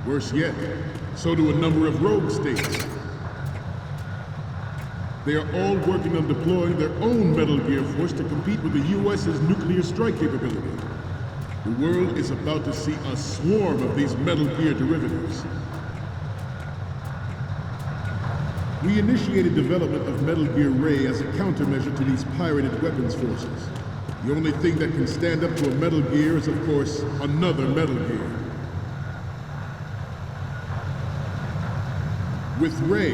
Worse yet, so do a number of rogue states. They are all working on deploying their own Metal Gear force to compete with the U.S.'s nuclear strike capability. The world is about to see a swarm of these Metal Gear derivatives. We initiated development of Metal Gear Ray as a countermeasure to these pirated weapons forces. The only thing that can stand up to a Metal Gear is, of course, another Metal Gear. With Ray,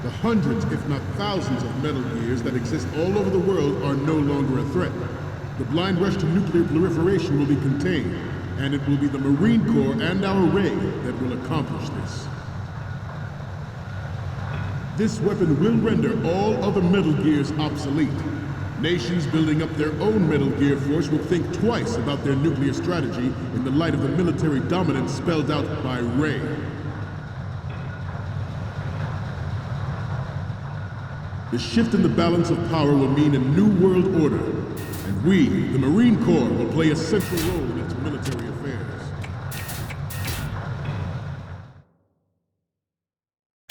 the hundreds, if not thousands, of Metal Gears that exist all over the world are no longer a threat. The blind rush to nuclear proliferation will be contained, and it will be the Marine Corps and our Ray that will accomplish this. This weapon will render all other Metal Gears obsolete. Nations building up their own Metal Gear force will think twice about their nuclear strategy in the light of the military dominance spelled out by Ray. The shift in the balance of power will mean a new world order, and we, the Marine Corps, will play a central role in its military affairs.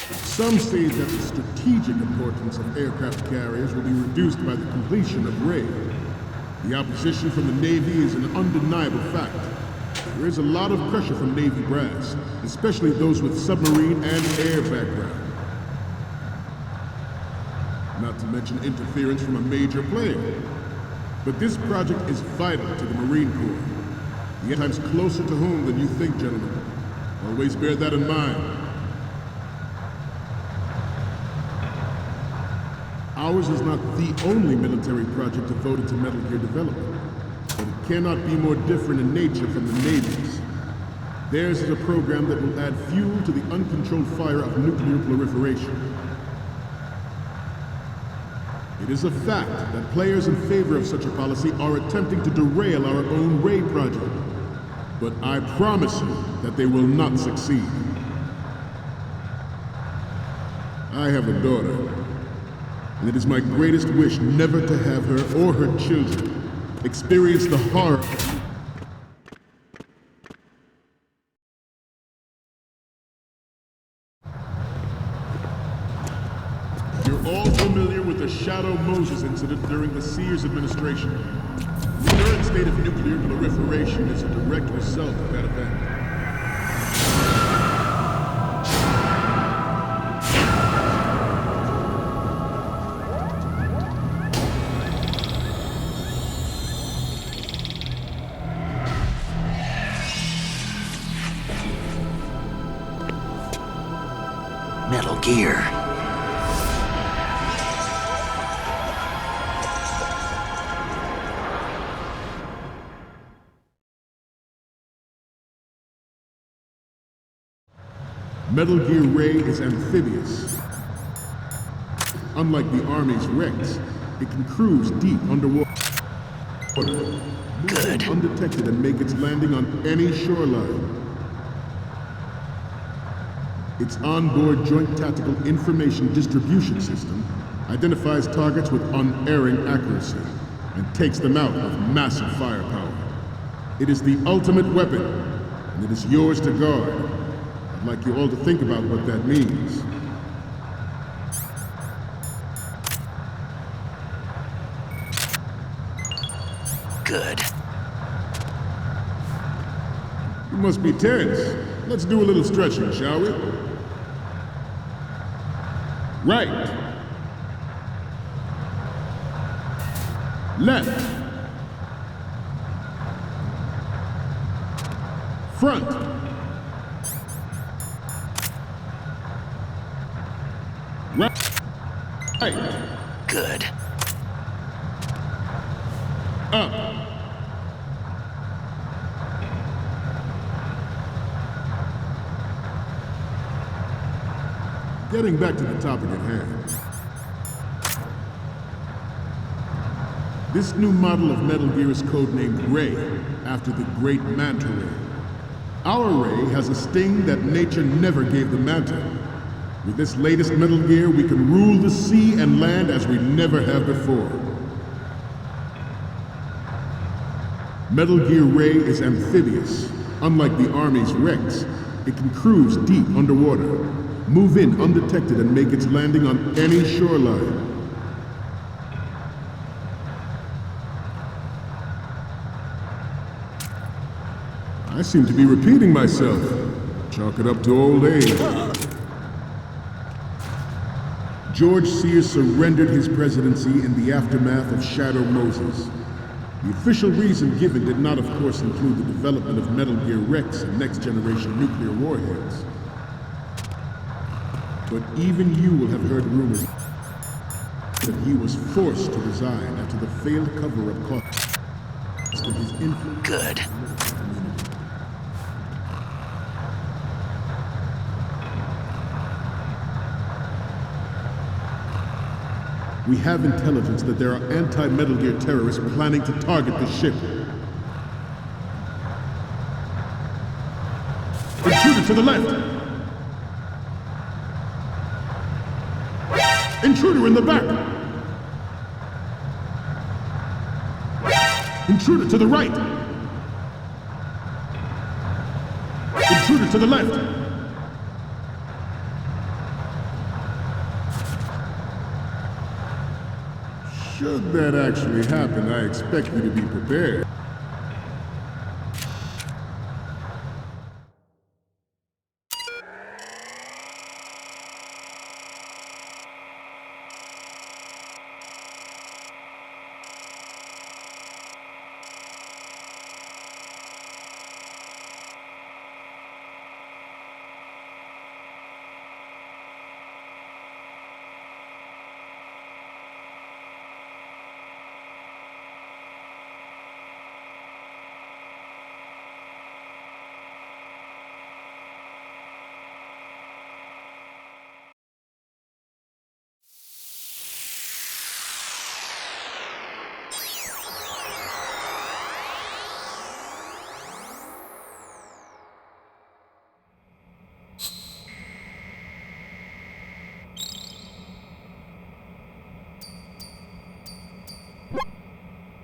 Some say that the strategic importance of aircraft carriers will be reduced by the completion of Ray. The opposition from the Navy is an undeniable fact. There is a lot of pressure from Navy brass, especially those with submarine and air background. Not to mention interference from a major player. But this project is vital to the Marine Corps. Yet times closer to home than you think, gentlemen. Always bear that in mind. Ours is not the only military project devoted to Metal Gear development, but it cannot be more different in nature from the Navy's. Theirs is a program that will add fuel to the uncontrolled fire of nuclear proliferation. It is a fact that players in favor of such a policy are attempting to derail our own Ray project. But I promise you that they will not succeed. I have a daughter, and it is my greatest wish never to have her or her children experience the horror of the Shadow Moses incident during the Sears administration. The current state of nuclear proliferation is a direct result of that event. Metal Gear. Metal Gear Ray is amphibious. Unlike the Army's Rex, it can cruise deep underwater. Good. Undetected and make its landing on any shoreline. Its onboard Joint Tactical Information Distribution System identifies targets with unerring accuracy and takes them out of massive firepower. It is the ultimate weapon, and it is yours to guard. I'd like you all to think about what that means. Good. You must be tense. Let's do a little stretching, shall we? Right. Left. Front. Right. Good. Up. Getting back to the topic at hand. This new model of Metal Gear is codenamed Ray, after the great Manta Ray. Our Ray has a sting that nature never gave the Manta. With this latest Metal Gear, we can rule the sea and land as we never have before. Metal Gear Ray is amphibious. Unlike the Army's Rex, It can cruise deep underwater, move in undetected, and make its landing on any shoreline. I seem to be repeating myself. Chalk it up to old age. George Sears surrendered his presidency in the aftermath of Shadow Moses. The official reason given did not, of course, include the development of Metal Gear Rex and next-generation nuclear warheads. But even you will have heard rumors that he was forced to resign after the failed cover-up cost his influence. Good. We have intelligence that there are anti-Metal Gear terrorists planning to target the ship. Intruder to the left! Intruder in the back! Intruder to the right! Intruder to the left! Should that actually happen, I expect you to be prepared.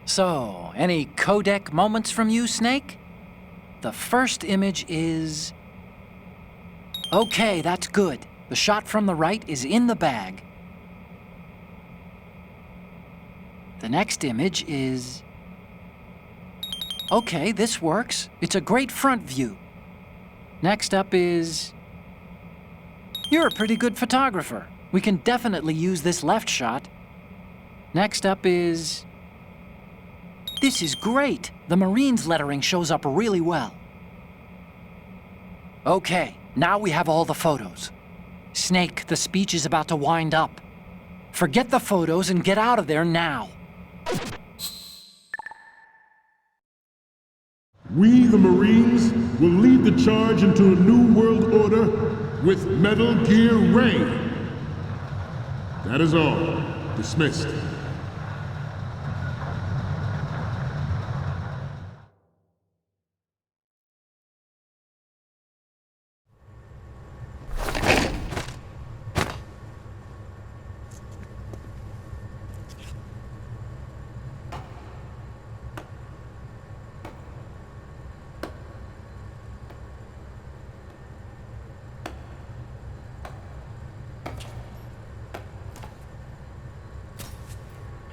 So, any codec moments from you, Snake? The first image is... Okay, that's good. The shot from the right is in the bag. The next image is... Okay, this works. It's a great front view. Next up is... You're a pretty good photographer. We can definitely use this left shot. Next up is... This is great! The Marines lettering shows up really well. Okay, now we have all the photos. Snake, the speech is about to wind up. Forget the photos and get out of there now. We, the Marines, will lead the charge into a new world order with Metal Gear Ray. That is all. Dismissed.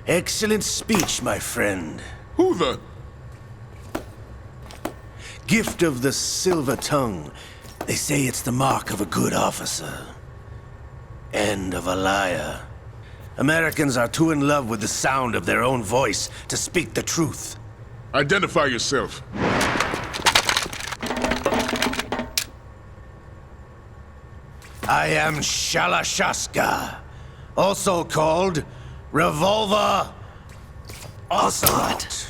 Excellent speech, my friend. Who the... Gift of the silver tongue. They say it's the mark of a good officer. And of a liar. Americans are too in love with the sound of their own voice to speak the truth. Identify yourself. I am Shalashaska, also called Revolver Ocelot.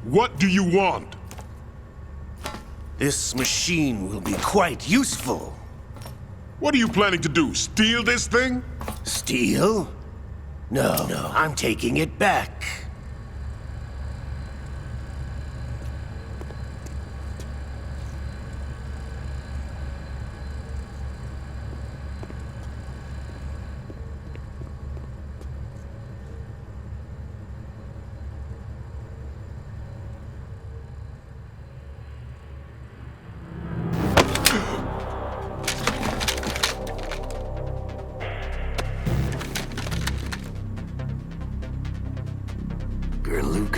What do you want? This machine will be quite useful. What are you planning to do? Steal this thing? Steal? No, I'm taking it back.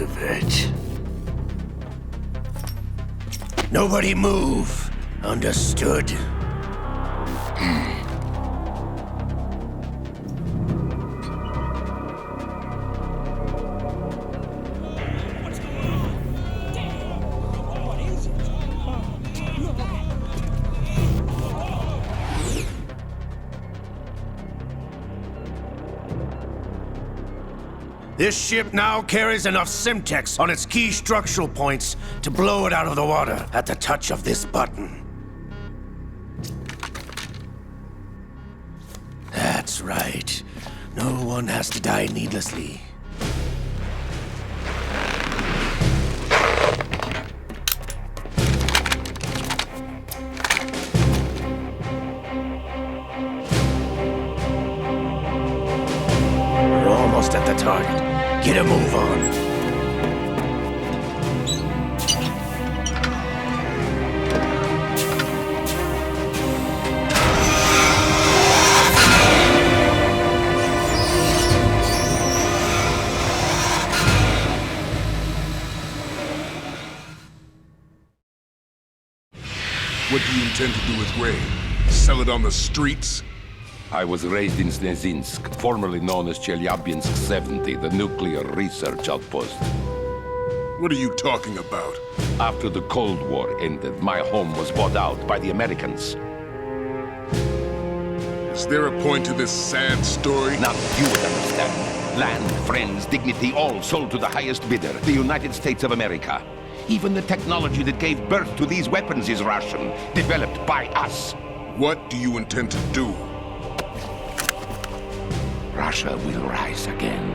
delivered. Nobody move. Understood? This ship now carries enough Simtex on its key structural points to blow it out of the water at the touch of this button. That's right. No one has to die needlessly. We're almost at the target. Get a move on. What do you intend to do with Ray? Sell it on the streets? I was raised in Snezinsk, formerly known as Chelyabinsk 70, the nuclear research outpost. What are you talking about? After the Cold War ended, my home was bought out by the Americans. Is there a point to this sad story? Now you would understand. Land, friends, dignity, all sold to the highest bidder, the United States of America. Even the technology that gave birth to these weapons is Russian, developed by us. What do you intend to do? Russia will rise again.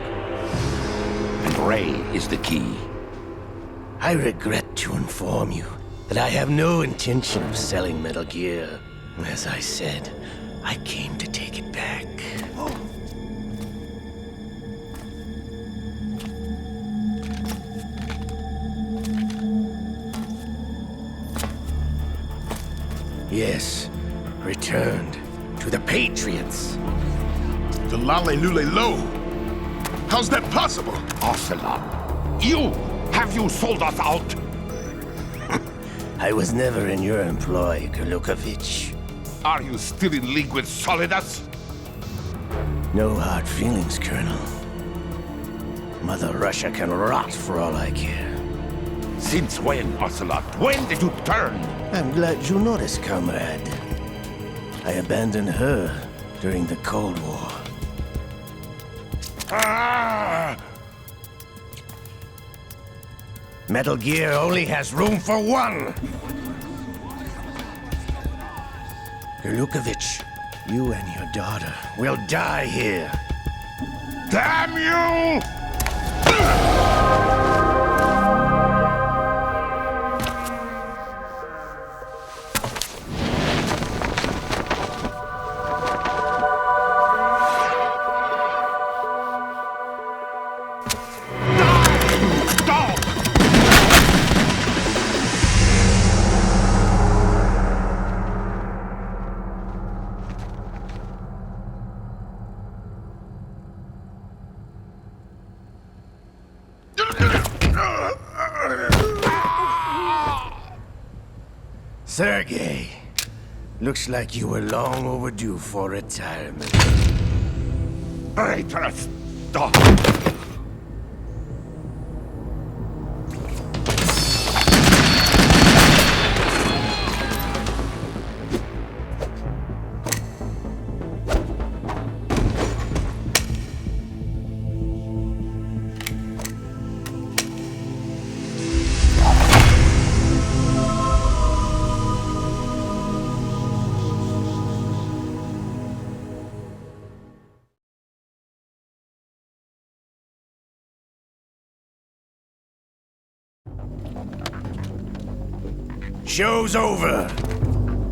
And Ray is the key. I regret to inform you that I have no intention of selling Metal Gear. As I said, I came to take it back. Yes, returned to the Patriots. The Lale Lule Lo? How's that possible? Ocelot, you! Have you sold us out? I was never in your employ, Kurlukovich. Are you still in league with Solidas? No hard feelings, Colonel. Mother Russia can rot for all I care. Since when, Ocelot? When did you turn? I'm glad you noticed, comrade. I abandoned her during the Cold War. Ah! Metal Gear only has room for one! Kurlukovich, you and your daughter will die here. Damn you! Sergei, looks like you were long overdue for retirement. Traitorous dog! Show's over.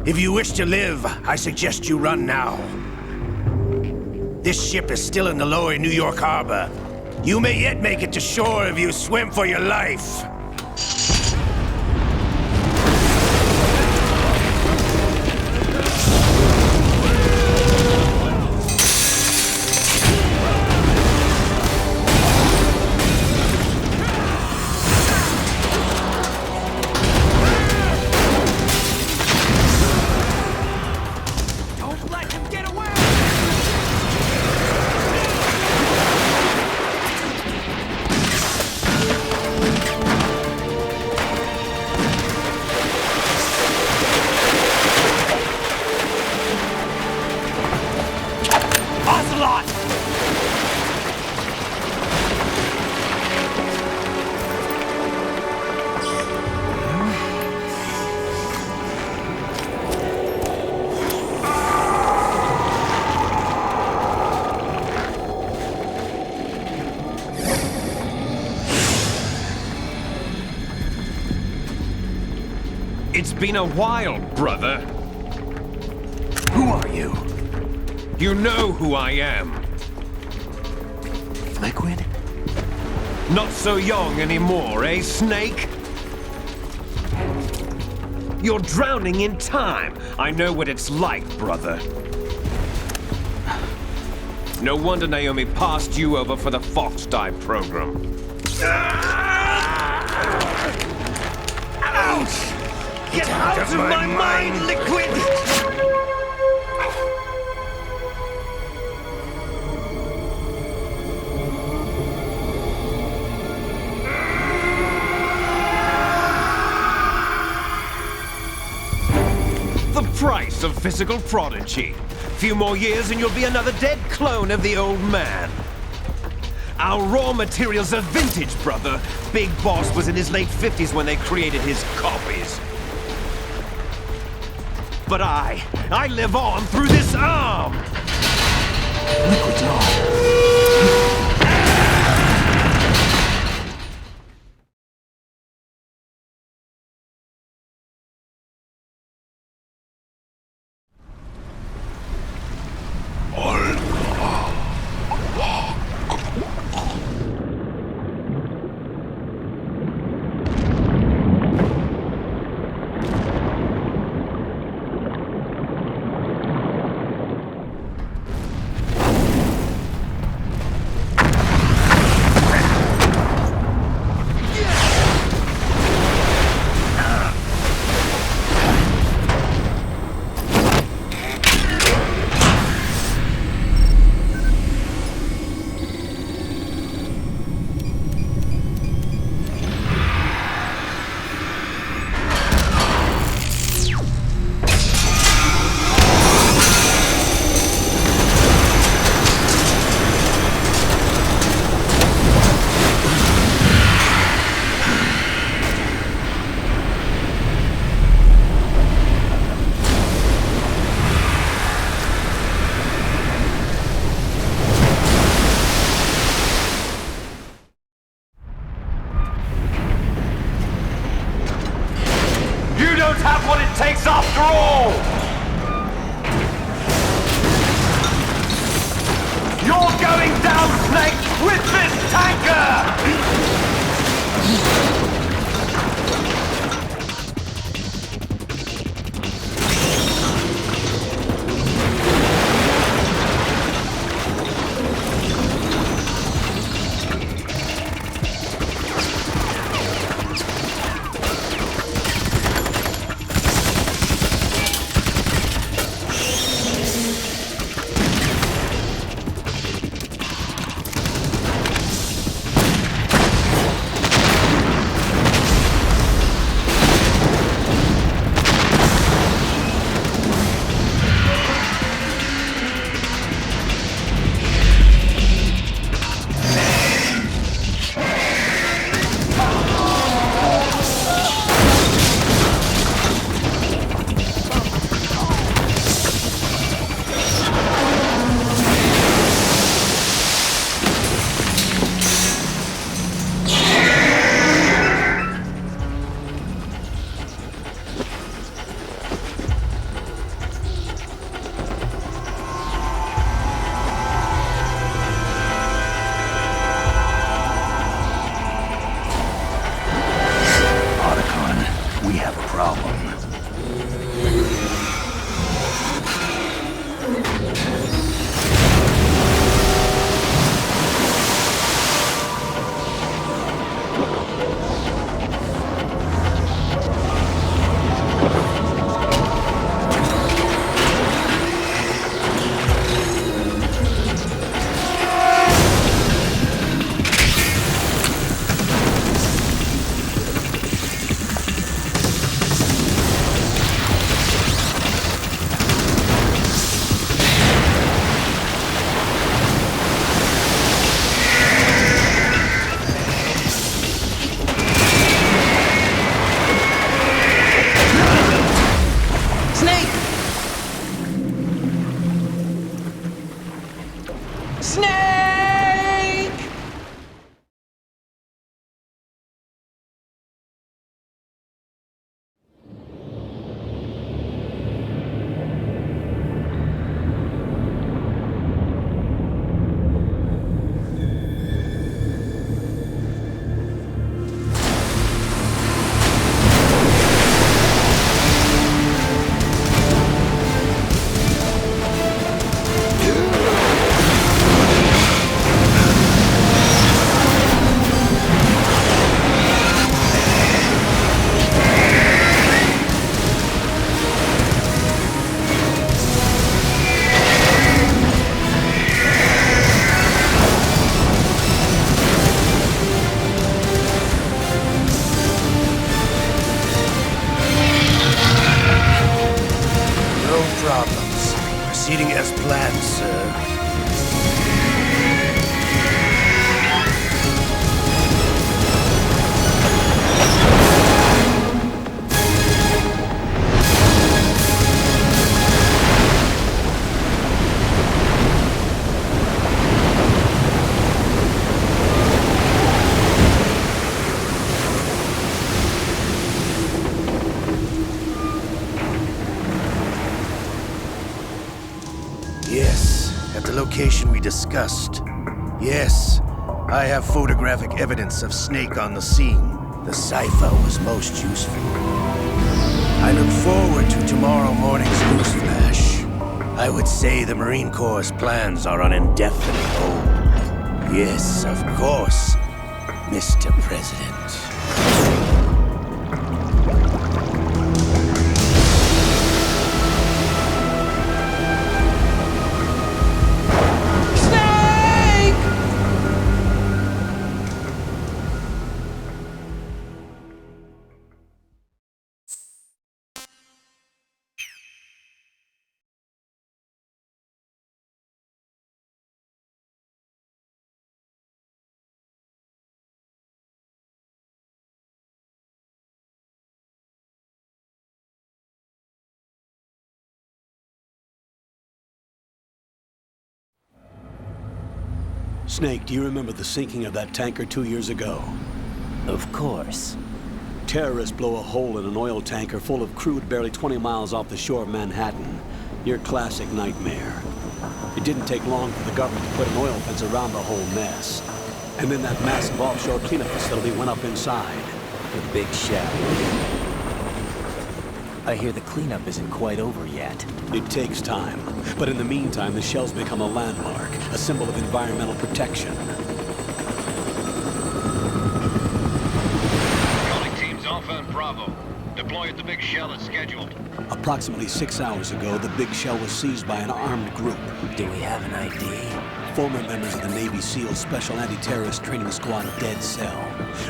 If you wish to live, I suggest you run now. This ship is still in the lower New York harbor. You may yet make it to shore if you swim for your life. It's been a while, brother. Who are you? You know who I am. Liquid? Not so young anymore, eh, Snake? You're drowning in time. I know what it's like, brother. No wonder Naomi passed you over for the Fox Dive program. Ouch! Get out of my mind, Liquid! The price of physical prodigy. Few more years and you'll be another dead clone of the old man. Our raw materials are vintage, brother. Big Boss was in his late 50s when they created his copies. But I live on through this arm! Liquid's on. Have what it takes after all! You're going down, Snake, with this tanker! Proceeding as planned, sir. Yes, at the location we discussed. Yes, I have photographic evidence of Snake on the scene. The cipher was most useful. I look forward to tomorrow morning's newsflash. I would say the Marine Corps' plans are on indefinite hold. Yes, of course, Mr. President. Snake, do you remember the sinking of that tanker 2 years ago? Of course. Terrorists blow a hole in an oil tanker full of crude barely 20 miles off the shore of Manhattan. Your classic nightmare. It didn't take long for the government to put an oil fence around the whole mess. And then that massive offshore cleanup facility went up inside. The Big Shell. I hear the cleanup isn't quite over yet. It takes time. But in the meantime, the shell's become a landmark, a symbol of environmental protection. Calling teams Alpha and Bravo. Deploy at the Big Shell as scheduled. Approximately 6 hours ago, the Big Shell was seized by an armed group. Do we have an ID? Former members of the Navy SEAL Special Anti-Terrorist Training Squad Dead Cell.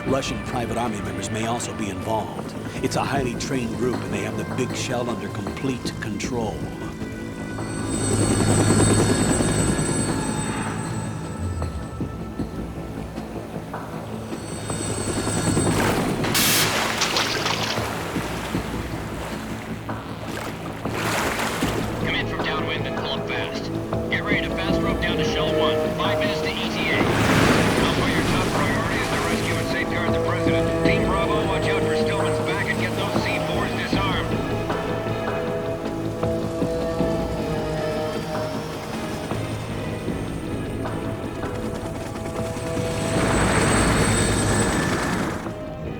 Russian private army members may also be involved. It's a highly trained group, and they have the Big Shell under complete control. Come in from downwind and pull up fast. Get ready to fast rope down to Shell 1. 5 minutes to ETA. Alpha, your top priority is to rescue and safeguard the President. Team Bravo, watch out for Stillman's back and get those C4s disarmed.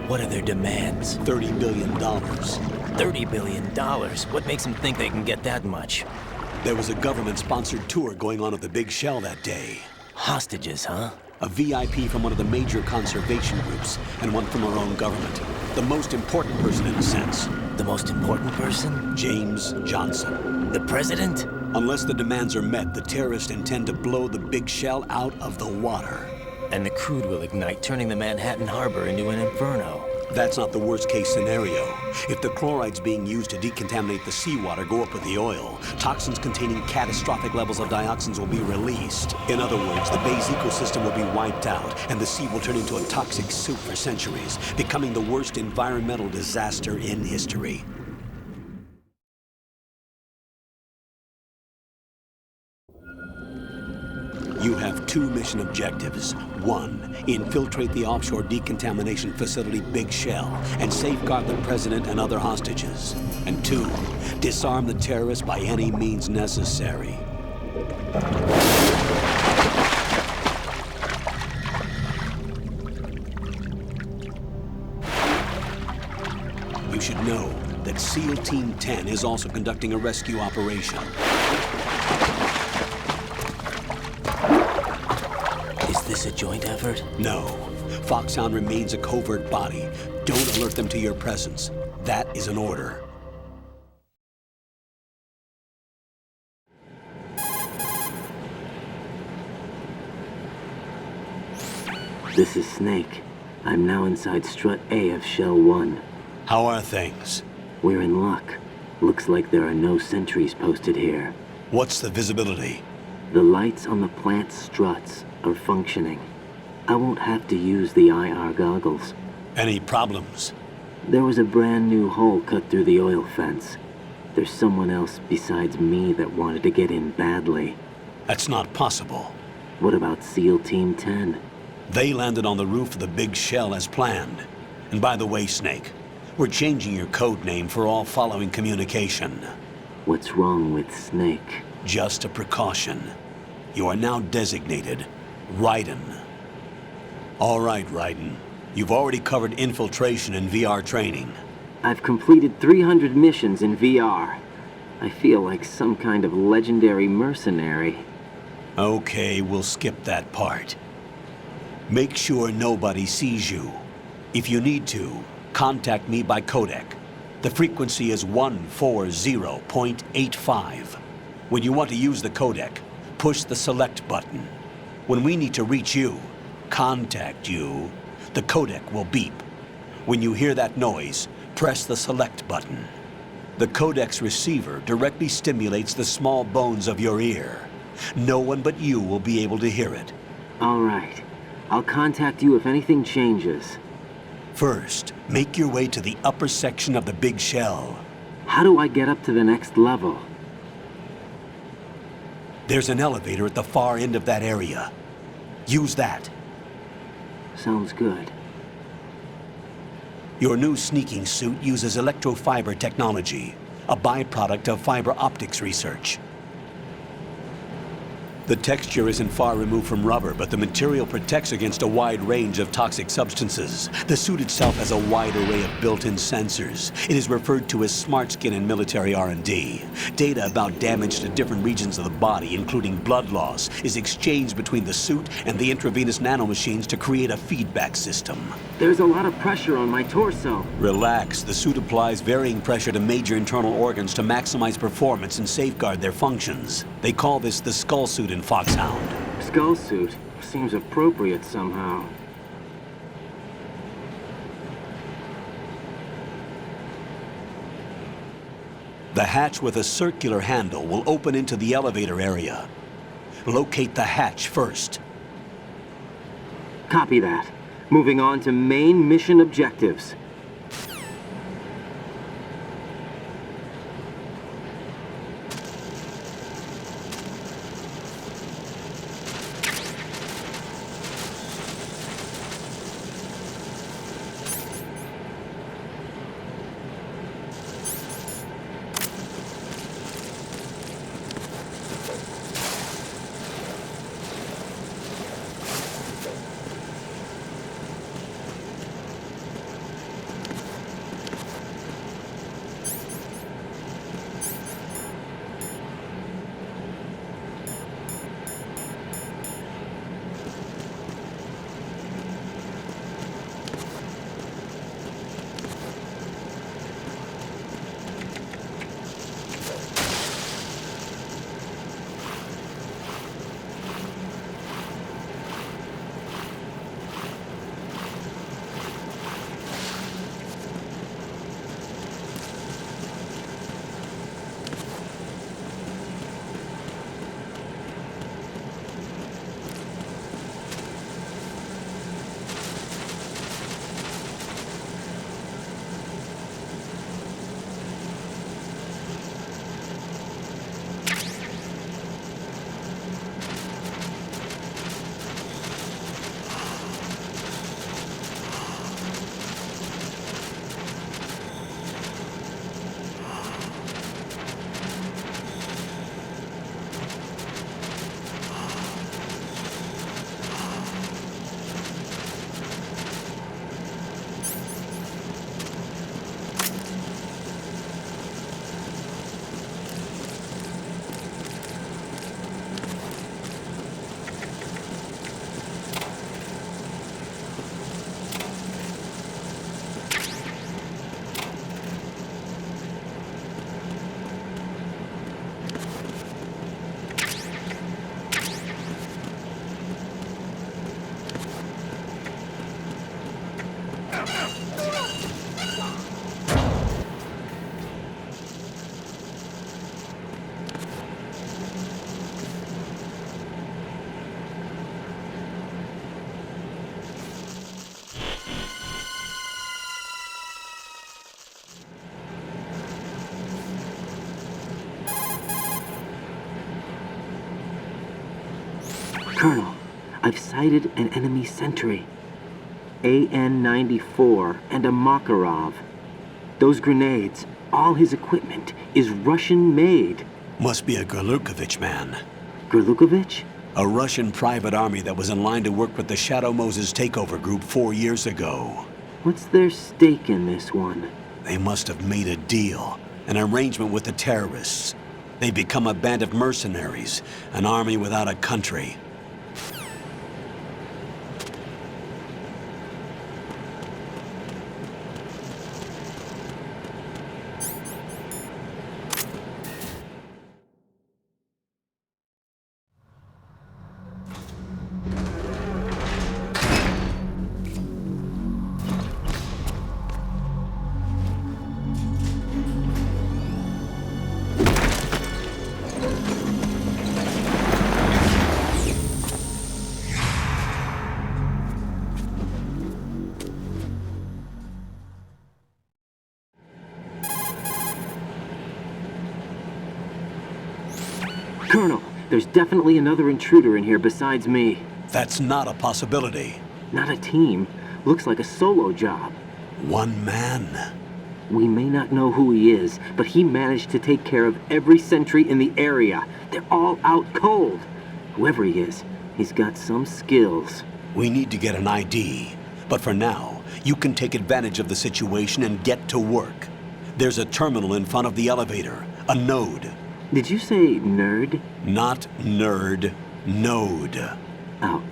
What are their demands? $30 billion. $30 billion? What makes them think they can get that much? There was a government-sponsored tour going on at the Big Shell that day. Hostages, huh? A VIP from one of the major conservation groups, and one from our own government. The most important person in a sense. The most important person? James Johnson. The President? Unless the demands are met, the terrorists intend to blow the Big Shell out of the water. And the crude will ignite, turning the Manhattan Harbor into an inferno. That's not the worst-case scenario. If the chlorides being used to decontaminate the seawater go up with the oil, toxins containing catastrophic levels of dioxins will be released. In other words, the bay's ecosystem will be wiped out, and the sea will turn into a toxic soup for centuries, becoming the worst environmental disaster in history. You have 2 mission objectives. 1, infiltrate the offshore decontamination facility Big Shell and safeguard the President and other hostages. And 2, disarm the terrorists by any means necessary. You should know that SEAL Team 10 is also conducting a rescue operation. Is this a joint effort? No. Foxhound remains a covert body. Don't alert them to your presence. That is an order. This is Snake. I'm now inside Strut A of Shell 1. How are things? We're in luck. Looks like there are no sentries posted here. What's the visibility? The lights on the plant struts are functioning. I won't have to use the IR goggles. Any problems? There was a brand new hole cut through the oil fence. There's someone else besides me that wanted to get in badly. That's not possible. What about SEAL Team 10? They landed on the roof of the big shell as planned. And by the way, Snake, we're changing your code name for all following communication. What's wrong with Snake? Just a precaution. You are now designated Raiden. All right, Raiden. You've already covered infiltration and VR training. I've completed 300 missions in VR. I feel like some kind of legendary mercenary. Okay, we'll skip that part. Make sure nobody sees you. If you need to, contact me by codec. The frequency is 140.85. When you want to use the codec, push the select button. When we need to reach you, contact you, the codec will beep. When you hear that noise, press the select button. The codec's receiver directly stimulates the small bones of your ear. No one but you will be able to hear it. All right. I'll contact you if anything changes. First, make your way to the upper section of the big shell. How do I get up to the next level? There's an elevator at the far end of that area. Use that. Sounds good. Your new sneaking suit uses electrofiber technology, a byproduct of fiber optics research. The texture isn't far removed from rubber, but the material protects against a wide range of toxic substances. The suit itself has a wide array of built-in sensors. It is referred to as smart skin in military R&D. Data about damage to different regions of the body, including blood loss, is exchanged between the suit and the intravenous nanomachines to create a feedback system. There's a lot of pressure on my torso. Relax. The suit applies varying pressure to major internal organs to maximize performance and safeguard their functions. They call this the skull suit in Foxhound. Skull suit seems appropriate somehow. The hatch with a circular handle will open into the elevator area. Locate the hatch first. Copy that. Moving on to main mission objectives. Colonel, I've sighted an enemy sentry. AN-94 and a Makarov. Those grenades, all his equipment, is Russian-made. Must be a Gerlukovich man. Gerlukovich? A Russian private army that was in line to work with the Shadow Moses takeover group 4 years ago. What's their stake in this one? They must have made a deal, an arrangement with the terrorists. They've become a band of mercenaries, an army without a country. Colonel, there's definitely another intruder in here besides me. That's not a possibility. Not a team. Looks like a solo job. One man. We may not know who he is, but he managed to take care of every sentry in the area. They're all out cold. Whoever he is, he's got some skills. We need to get an ID. But for now, you can take advantage of the situation and get to work. There's a terminal in front of the elevator. A node. Did you say nerd? Not nerd. Node. Oh.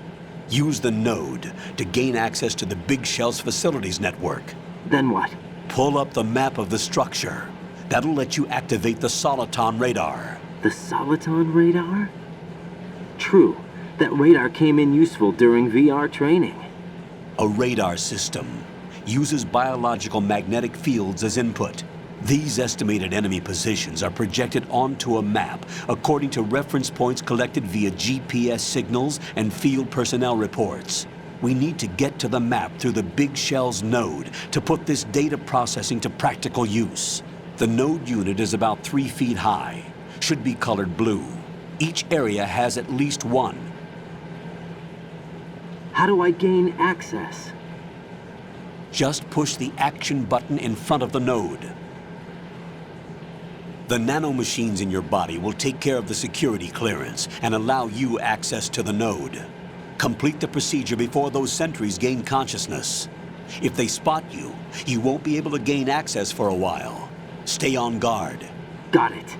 Use the node to gain access to the Big Shell's facilities network. Then what? Pull up the map of the structure. That'll let you activate the Soliton radar. The Soliton radar? True. That radar came in useful during VR training. A radar system uses biological magnetic fields as input. These estimated enemy positions are projected onto a map according to reference points collected via GPS signals and field personnel reports. We need to get to the map through the Big Shell's node to put this data processing to practical use. The node unit is about 3 feet high, should be colored blue. Each area has at least one. How do I gain access? Just push the action button in front of the node. The nanomachines in your body will take care of the security clearance and allow you access to the node. Complete the procedure before those sentries gain consciousness. If they spot you, you won't be able to gain access for a while. Stay on guard. Got it.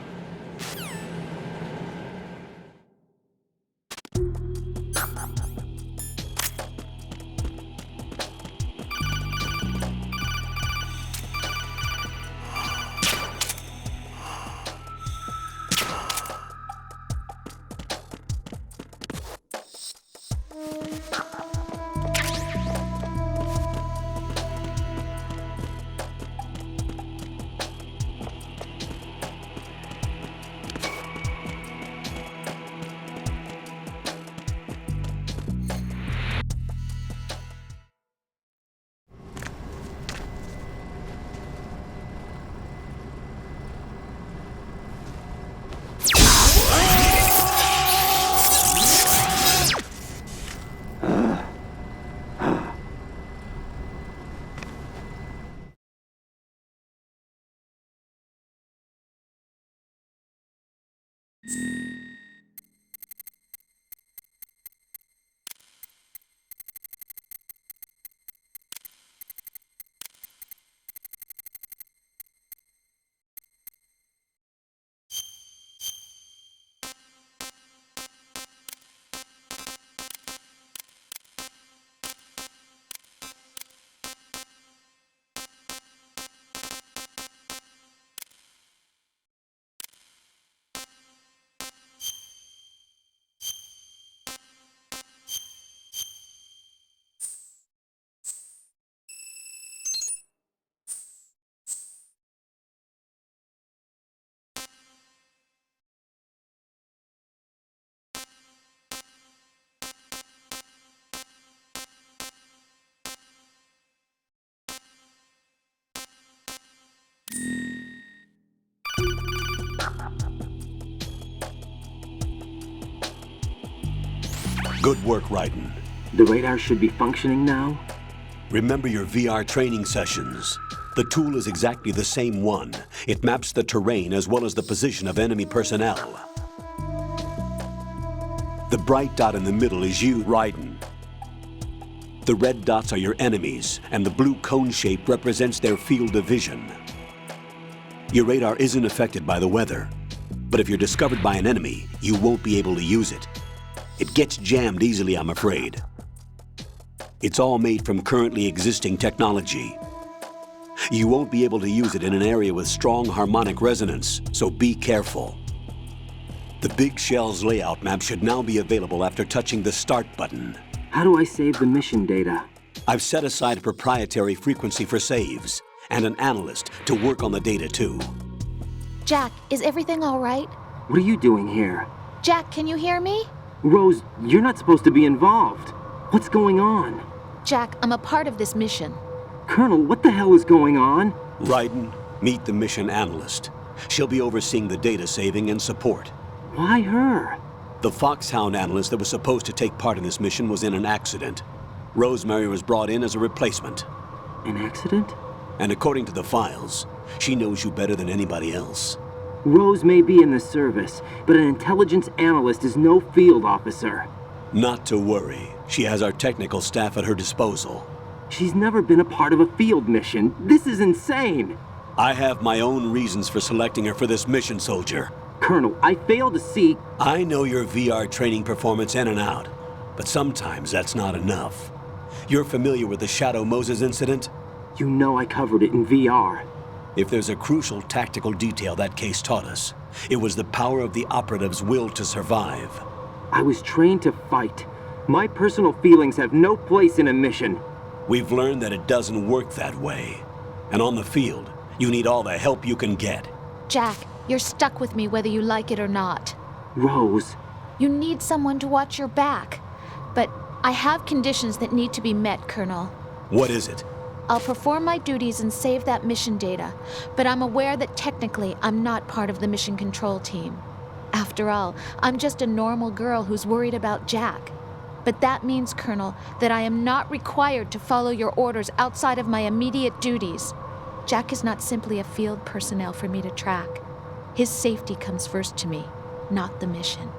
Good work, Raiden. The radar should be functioning now? Remember your VR training sessions. The tool is exactly the same one. It maps the terrain as well as the position of enemy personnel. The bright dot in the middle is you, Raiden. The red dots are your enemies, and the blue cone shape represents their field of vision. Your radar isn't affected by the weather, but if you're discovered by an enemy, you won't be able to use it. It gets jammed easily, I'm afraid. It's all made from currently existing technology. You won't be able to use it in an area with strong harmonic resonance, so be careful. The Big Shell's layout map should now be available after touching the Start button. How do I save the mission data? I've set aside a proprietary frequency for saves, and an analyst to work on the data too. Jack, is everything all right? What are you doing here? Jack, can you hear me? Rose, you're not supposed to be involved. What's going on? Jack, I'm a part of this mission. Colonel, what the hell is going on? Raiden, meet the mission analyst. She'll be overseeing the data saving and support. Why her? The Foxhound analyst that was supposed to take part in this mission was in an accident. Rosemary was brought in as a replacement. An accident? And according to the files, she knows you better than anybody else. Rose may be in the service, but an intelligence analyst is no field officer. Not to worry. She has our technical staff at her disposal. She's never been a part of a field mission. This is insane. I have my own reasons for selecting her for this mission, soldier. Colonel, I fail to see... I know your VR training performance in and out, but sometimes that's not enough. You're familiar with the Shadow Moses incident? You know I covered it in VR. If there's a crucial tactical detail that case taught us, it was the power of the operative's will to survive. I was trained to fight. My personal feelings have no place in a mission. We've learned that it doesn't work that way. And on the field, you need all the help you can get. Jack, you're stuck with me whether you like it or not. Rose. You need someone to watch your back. But I have conditions that need to be met, Colonel. What is it? I'll perform my duties and save that mission data, but I'm aware that technically I'm not part of the mission control team. After all, I'm just a normal girl who's worried about Jack. But that means, Colonel, that I am not required to follow your orders outside of my immediate duties. Jack is not simply a field personnel for me to track. His safety comes first to me, not the mission.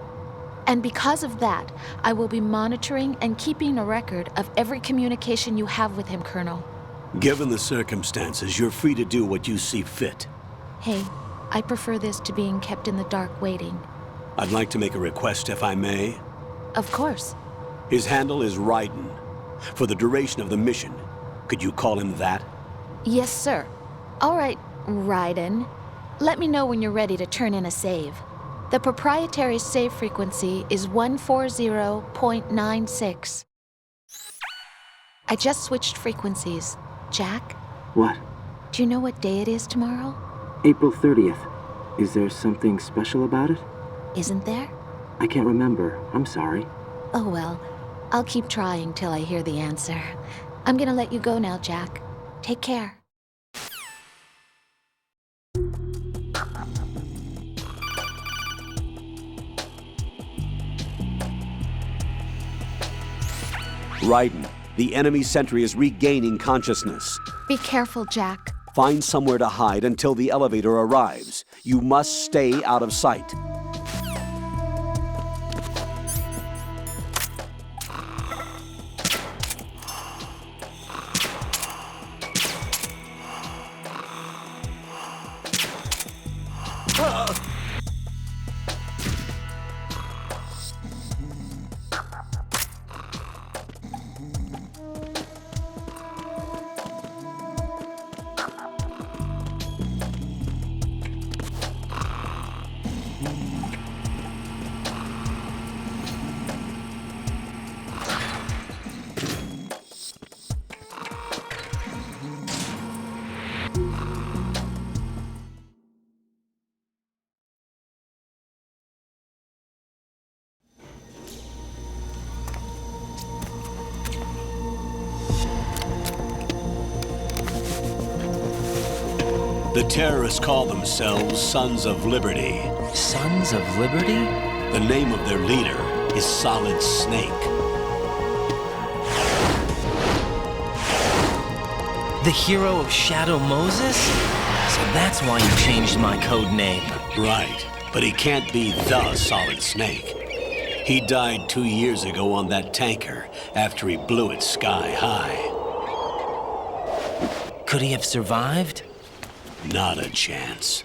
And because of that, I will be monitoring and keeping a record of every communication you have with him, Colonel. Given the circumstances, you're free to do what you see fit. Hey, I prefer this to being kept in the dark waiting. I'd like to make a request, if I may. Of course. His handle is Raiden. For the duration of the mission, could you call him that? Yes, sir. All right, Raiden. Let me know when you're ready to turn in a save. The proprietary save frequency is 140.96. I just switched frequencies. Jack? What? Do you know what day it is tomorrow? April 30th. Is there something special about it? Isn't there? I can't remember. I'm sorry. Oh well, I'll keep trying till I hear the answer. I'm gonna let you go now, Jack. Take care. Raiden, the enemy sentry is regaining consciousness. Be careful, Jack. Find somewhere to hide until the elevator arrives. You must stay out of sight. The terrorists call themselves Sons of Liberty. Sons of Liberty? The name of their leader, is Solid Snake. The hero of Shadow Moses? So that's why you changed my code name. Right, but he can't be the Solid Snake. He died 2 years ago on that tanker after he blew it sky high. Could he have survived? Not a chance.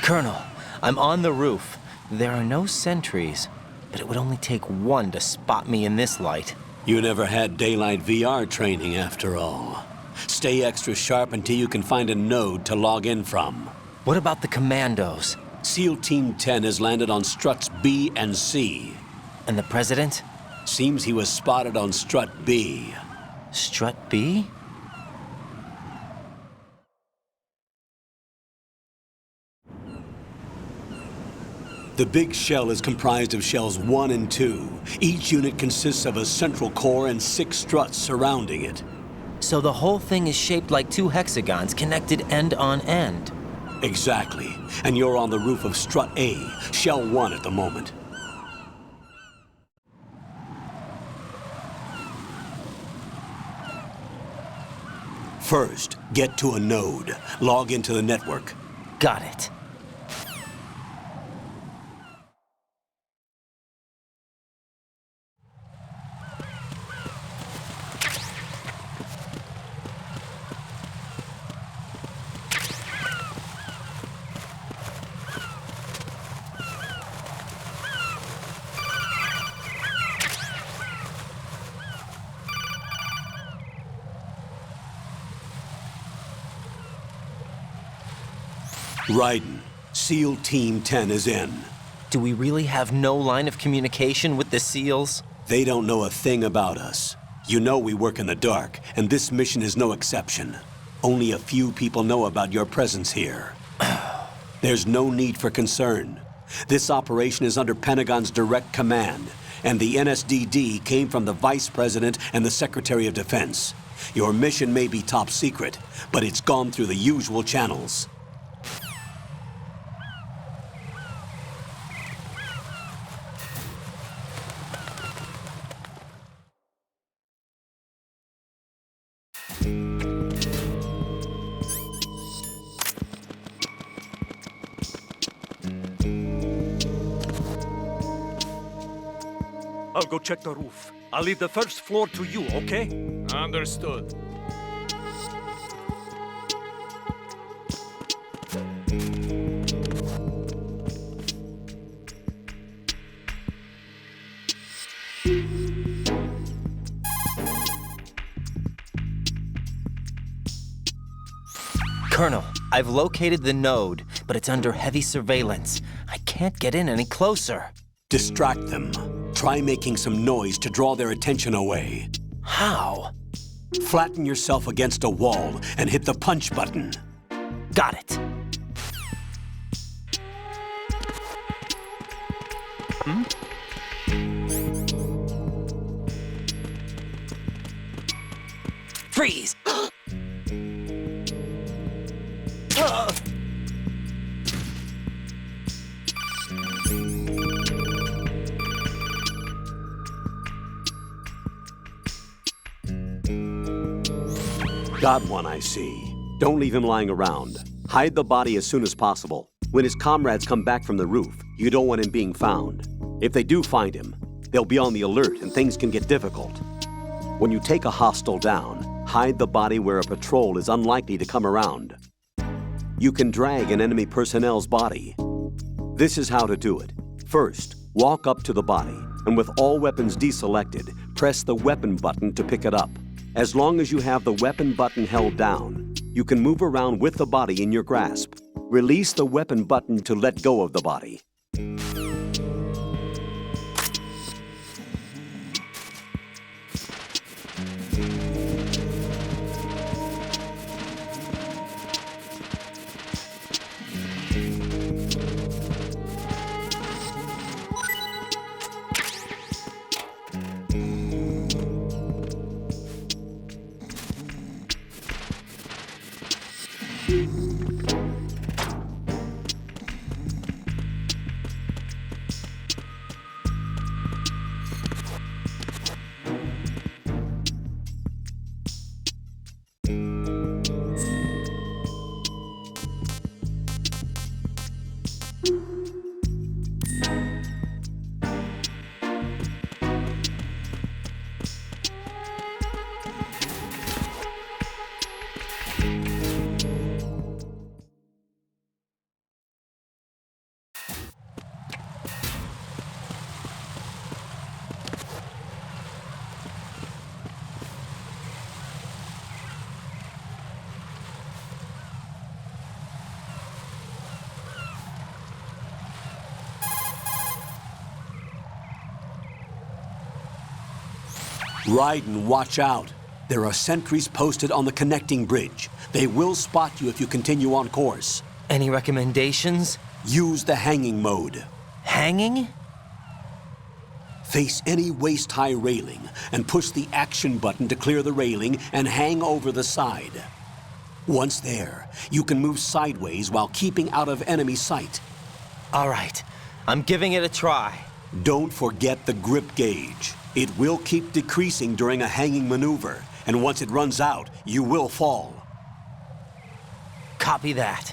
Colonel, I'm on the roof. There are no sentries, but it would only take one to spot me in this light. You never had daylight VR training after all. Stay extra sharp until you can find a node to log in from. What about the commandos? SEAL Team 10 has landed on struts B and C. And the president? Seems he was spotted on strut B. Strut B? The big shell is comprised of shells 1 and 2. Each unit consists of a central core and 6 struts surrounding it. So the whole thing is shaped like 2 hexagons connected end on end. Exactly. And you're on the roof of strut A, shell 1 at the moment. First, get to a node. Log into the network. Got it. Raiden, SEAL Team 10 is in. Do we really have no line of communication with the SEALs? They don't know a thing about us. You know we work in the dark, and this mission is no exception. Only a few people know about your presence here. There's no need for concern. This operation is under Pentagon's direct command, and the NSDD came from the Vice President and the Secretary of Defense. Your mission may be top secret, but it's gone through the usual channels. I'll go check the roof. I'll leave the first floor to you, okay? Understood. Colonel, I've located the node, but it's under heavy surveillance. I can't get in any closer. Distract them. Try making some noise to draw their attention away. How? Flatten yourself against a wall and hit the punch button. Got it. Freeze! Got one, I see. Don't leave him lying around. Hide the body as soon as possible. When his comrades come back from the roof, you don't want him being found. If they do find him, they'll be on the alert and things can get difficult. When you take a hostile down, hide the body where a patrol is unlikely to come around. You can drag an enemy personnel's body. This is how to do it. First, walk up to the body, and with all weapons deselected, press the weapon button to pick it up. As long as you have the weapon button held down, you can move around with the body in your grasp. Release the weapon button to let go of the body. Raiden, watch out. There are sentries posted on the connecting bridge. They will spot you if you continue on course. Any recommendations? Use the hanging mode. Hanging? Face any waist-high railing and push the action button to clear the railing and hang over the side. Once there, you can move sideways while keeping out of enemy sight. All right, I'm giving it a try. Don't forget the grip gauge. It will keep decreasing during a hanging maneuver, and once it runs out, you will fall. Copy that.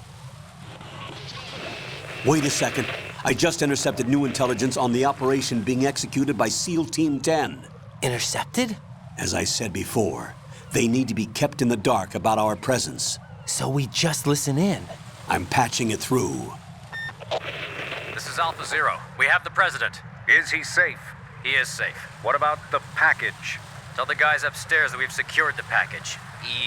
Wait a second. I just intercepted new intelligence on the operation being executed by SEAL Team 10. Intercepted? As I said before, they need to be kept in the dark about our presence. So we just listen in. I'm patching it through. This is Alpha Zero. We have the President. Is he safe? He is safe. What about the package? Tell the guys upstairs that we've secured the package.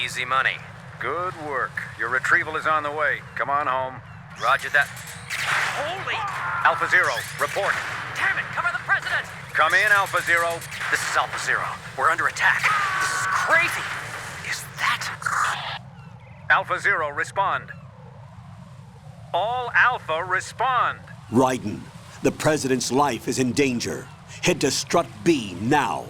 Easy money. Good work. Your retrieval is on the way. Come on home. Roger that. Holy! Alpha Zero, report. Damn it, cover the President! Come in, Alpha Zero. This is Alpha Zero. We're under attack. This is crazy. Is that... Alpha Zero, respond. All Alpha, respond. Raiden, the President's life is in danger. Head to Strut B now.